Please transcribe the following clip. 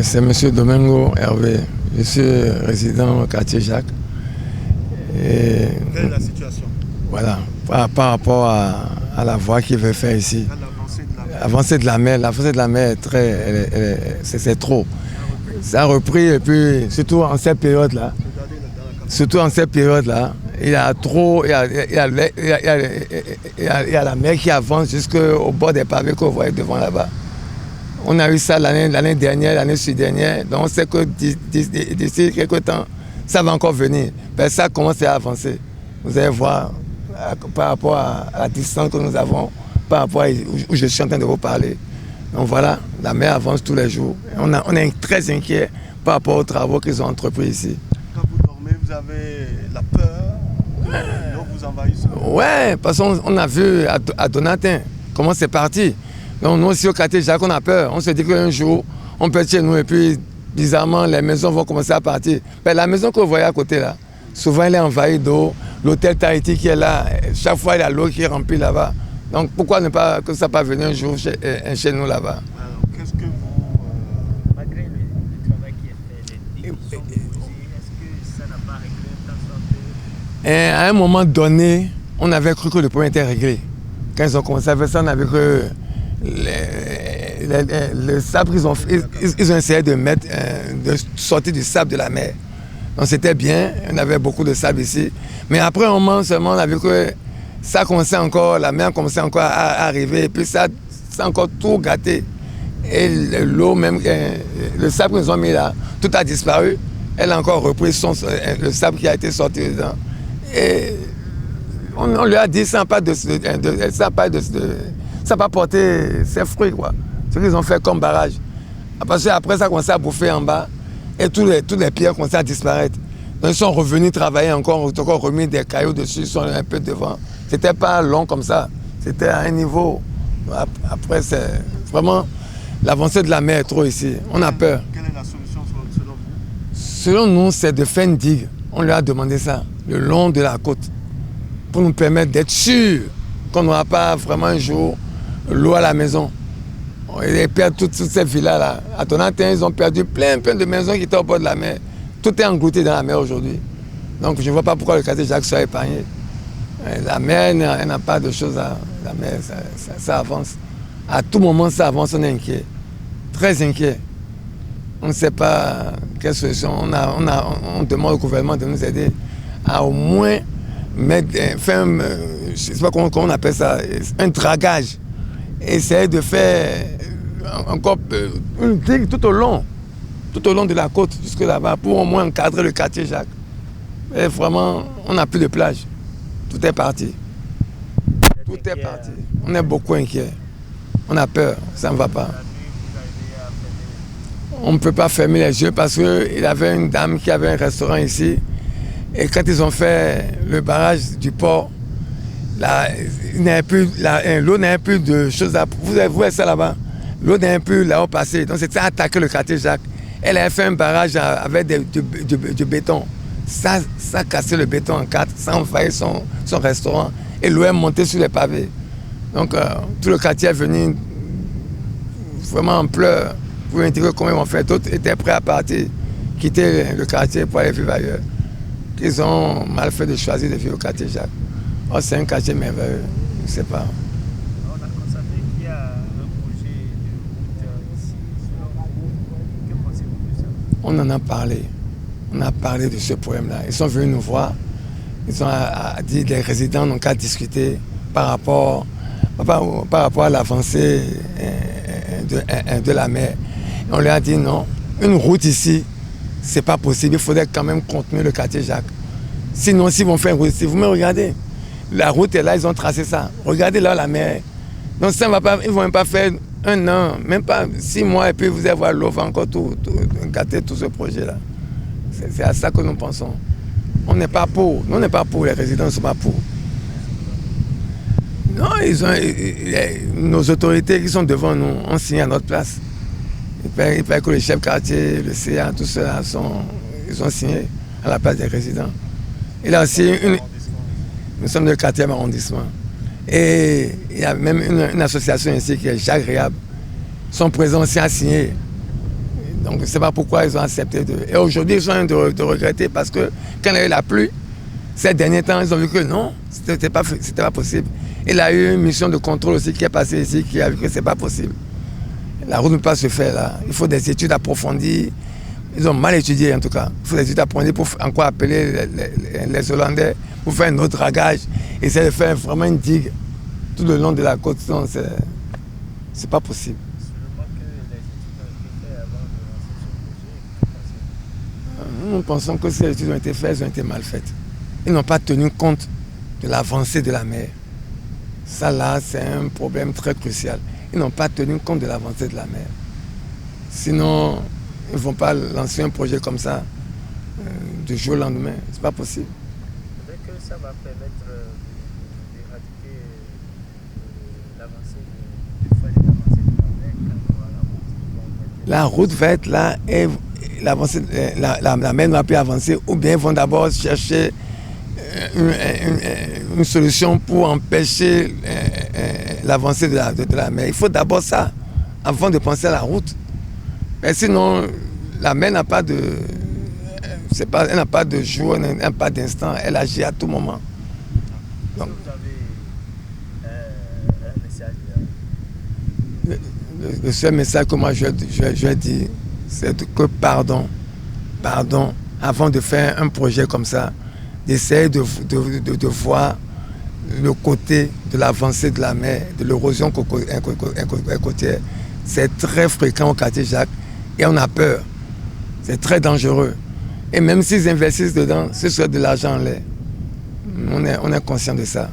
C'est M. Domingo Hervé. Je suis résident au quartier Jacques. Et quelle est la situation? Voilà, par rapport à la voie qu'il veut faire ici. L'avancée de la mer. L'avancée de la mer est c'est trop. Ça a repris et puis surtout en cette période-là. Il y a trop, il y a la mer qui avance jusqu'au bord des pavés que vous voyez devant là-bas. On a eu ça l'année dernière, l'année dernière. Donc on sait que d'ici quelques temps, ça va encore venir. Ben, ça commence à avancer. Vous allez voir par rapport à la distance que nous avons, par rapport à où je suis en train de vous parler. Donc voilà, la mer avance tous les jours. On est très inquiet par rapport aux travaux qu'ils ont entrepris ici. Quand vous dormez, vous avez la peur que l'eau vous envahisse? Ouais, parce qu'on a vu à Donatin comment c'est parti. Donc nous aussi au quartier Jacques, on a peur. On se dit qu'un jour, on peut être chez nous et puis bizarrement, les maisons vont commencer à partir. Mais la maison que vous voyez à côté là, souvent elle est envahie d'eau. L'hôtel Tahiti qui est là, chaque fois il y a l'eau qui est remplie là-bas. Donc pourquoi ne pas que ça pas venir un jour chez nous là-bas? Alors qu'est-ce que vous... Malgré le travail qui est fait, les décisions posées, est-ce que ça n'a pas réglé de sorte que... Et à un moment donné, on avait cru que le problème était réglé. Quand ils ont commencé à faire ça, on avait cru que le sable qu'ils ont fait, ils ont essayé de sortir du sable de la mer. Donc c'était bien, on avait beaucoup de sable ici. Mais après un moment seulement, on a vu que ça commençait encore, la mer commençait encore à arriver, et puis ça a encore tout gâté. Et l'eau même, le sable qu'ils ont mis là, tout a disparu. Elle a encore repris le sable qui a été sorti dedans. Et on lui a dit, ça n'a pas porté ses fruits, quoi. Ce qu'ils ont fait comme barrage. Parce qu'après, ça a commencé à bouffer en bas et toutes les pierres ont commencé à disparaître. Donc ils sont revenus travailler encore, ont encore remis des cailloux dessus, ils sont un peu devant. C'était pas long comme ça, c'était à un niveau. Après, c'est vraiment l'avancée de la mer est trop ici. On a peur. Quelle est la solution selon vous? Selon nous, c'est de faire une digue. On lui a demandé ça, le long de la côte, pour nous permettre d'être sûrs qu'on n'aura pas vraiment un jour l'eau à la maison. Ils perdent toutes ces villas-là. À Donatin, ils ont perdu plein de maisons qui étaient au bord de la mer. Tout est englouti dans la mer aujourd'hui. Donc je ne vois pas pourquoi le quartier Jacques soit épargné. La mer, elle n'a pas de choses à... La mer, ça avance. À tout moment, ça avance, on est inquiet. Très inquiet. On ne sait pas quelle solution. On demande au gouvernement de nous aider à au moins faire je ne sais pas comment on appelle ça, un dragage. Essayer de faire encore une digue tout au long de la côte, jusque là-bas, pour au moins encadrer le quartier Jacques. Et vraiment, on n'a plus de plage. Tout est parti. Tout est parti. On est beaucoup inquiet. On a peur, ça ne va pas. On ne peut pas fermer les yeux parce qu'il y avait une dame qui avait un restaurant ici. Et quand ils ont fait le barrage du port, l'eau n'avait plus de choses à... Vous voyez ça là-bas? L'eau n'avait plus là-haut passé. Donc c'était attaquer le quartier Jacques. Elle avait fait un barrage avec du béton. Ça a cassé le béton en quatre, ça a envahi son restaurant. Et l'eau est montée sur les pavés. Donc tout le quartier est venu vraiment en pleurs pour indiquer comment ils vont faire. D'autres étaient prêts à partir, quitter le quartier pour aller vivre ailleurs. Ils ont mal fait de choisir de vivre au quartier Jacques. Oh, c'est un quartier merveilleux, je ne sais pas. On a constaté qu'il y a un projet de route ici. Selon vous, que pensez-vous de ça? On en a parlé. On a parlé de ce problème-là. Ils sont venus nous voir. Ils ont dit les résidents n'ont qu'à discuter par rapport à l'avancée de la mer. Et on leur a dit non, une route ici, c'est pas possible. Il faudrait quand même contenir le quartier Jacques. Sinon, s'ils vont faire une route ici, vous me regardez. La route est là, ils ont tracé ça. Regardez là la mer. Donc ça va pas, ils ne vont même pas faire un an, même pas 6 mois, et puis vous allez voir l'eau va encore gâter tout ce projet-là. C'est à ça que nous pensons. On n'est pas pour. Nous, on n'est pas pour. Les résidents ne sont pas pour. Non, nos autorités qui sont devant nous ont signé à notre place. Il paraît que le chef quartier, le CA, tout cela, ils ont signé à la place des résidents. Il a aussi nous sommes le 4e arrondissement. Et il y a même une association ici qui est Jacques Réab. Son président aussi a signé. Donc je ne sais pas pourquoi ils ont accepté de... Et aujourd'hui, ils sont en train de regretter parce que quand il y a eu la pluie, ces derniers temps, ils ont vu que non, c'était pas possible. Il a eu une mission de contrôle aussi qui est passée ici, qui a vu que ce n'est pas possible. La route ne peut pas se faire là. Il faut des études approfondies. Ils ont mal étudié en tout cas. Il faut des études approfondies pour encore appeler les Hollandais pour faire un autre dragage. Essayer de faire vraiment une digue tout le long de la côte. C'est pas possible. Nous pensons que ces études ont été faites, elles ont été mal faites. Ils n'ont pas tenu compte de l'avancée de la mer. Ça là, c'est un problème très crucial. Ils n'ont pas tenu compte de l'avancée de la mer. Sinon, ils ne vont pas lancer un projet comme ça du jour au lendemain. C'est pas possible. Peut-être que ça va permettre d'éradiquer l'avancée de la mer quand on aura la route va être là et la mer ne va plus avancer, ou bien ils vont d'abord chercher une solution pour empêcher l'avancée de la mer. Il faut d'abord ça, avant de penser à la route. Mais sinon, la mer n'a pas de... elle n'a pas de jour, elle n'a pas d'instant, elle agit à tout moment. Donc, vous avez un message le seul message que moi je dis, c'est que pardon, avant de faire un projet comme ça, d'essayer de voir le côté de l'avancée de la mer, de l'érosion côtière. C'est très fréquent au quartier Jacques et on a peur. C'est très dangereux. Et même s'ils investissent dedans, ce serait de l'argent en l'air. On est conscient de ça.